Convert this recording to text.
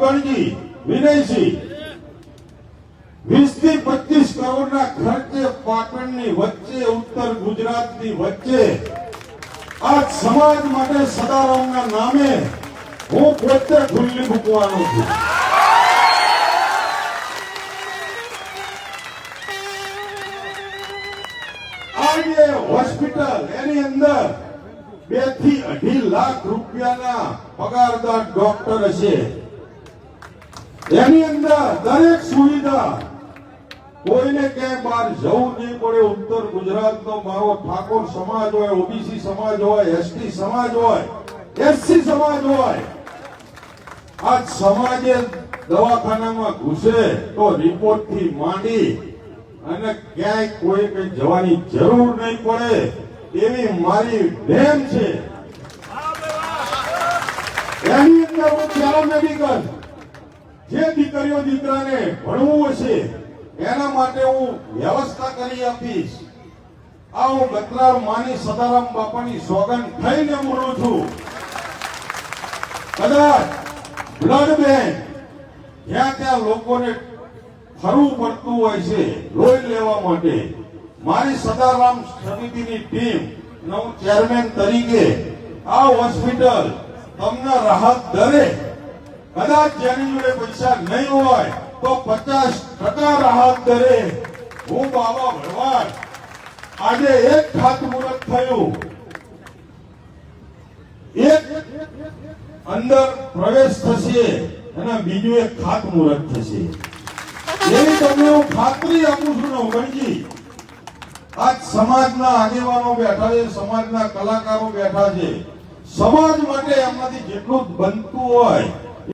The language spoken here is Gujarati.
ગણજી વિનયસિંહ 20 થી 25 કરોડના ખર્ચે પાટણની વચ્ચે ઉત્તર ગુજરાતની વચ્ચે આ સમાજ માટે સદારામના નામે હું પોતે ખુલ્લી મૂકવાનો છું. આજે હોસ્પિટલ એની અંદર 2 થી 2.5 લાખ રૂપિયાના પગારદાર ડોક્ટર હશે. એની અંદર દરેક સુવિધા, કોઈને ક્યાંય બહાર જવું નહીં પડે. ઉત્તર ગુજરાતનો મારો ઠાકોર સમાજ હોય, ઓબીસી સમાજ હોય, એસટી સમાજ હોય, એસસી સમાજ હોય, આ સમાજે દવાખાનામાં ઘૂસે તો રિપોર્ટ થી માંડી અને ક્યાંય કોઈ કઈ જવાની જરૂર નહીં પડે એવી મારી નેમ છે. એની અંદર હું પેરામેડિકલ જે દીકરીઓ દીકરાને ભણવું હશે એના માટે હું વ્યવસ્થા કરી આપીશ. આ હું ગતરાર માની સદારામ બાપાની સોગંદ થઈને બોલું છું. કદાચ બ્લડ બેંક જ્યાં ત્યાં લોકોને ફરવું પડતું હોય છે લોહી લેવા માટે, મારી સદારામ સમિતિની ટીમ અને હું ચેરમેન તરીકે આ હોસ્પિટલ તમને રાહત દરે, કદાચ જેની જોડે પૈસા નહીં હોય તો 50% રાહત દરે હું બાબા ભરવાડ આજે એક ખાતમુહૂર્ત થયું, એક અંદર પ્રવેશ થશે અને બીજું એક ખાતમુહૂર્ત થશે. એવી તમને હું ખાતરી આપું છું ને ગણજી. આજ સમાજના આગેવાનો બેઠા છે, સમાજના કલાકારો બેઠા છે. સમાજ માટે એમાંથી જેટલું બનતું હોય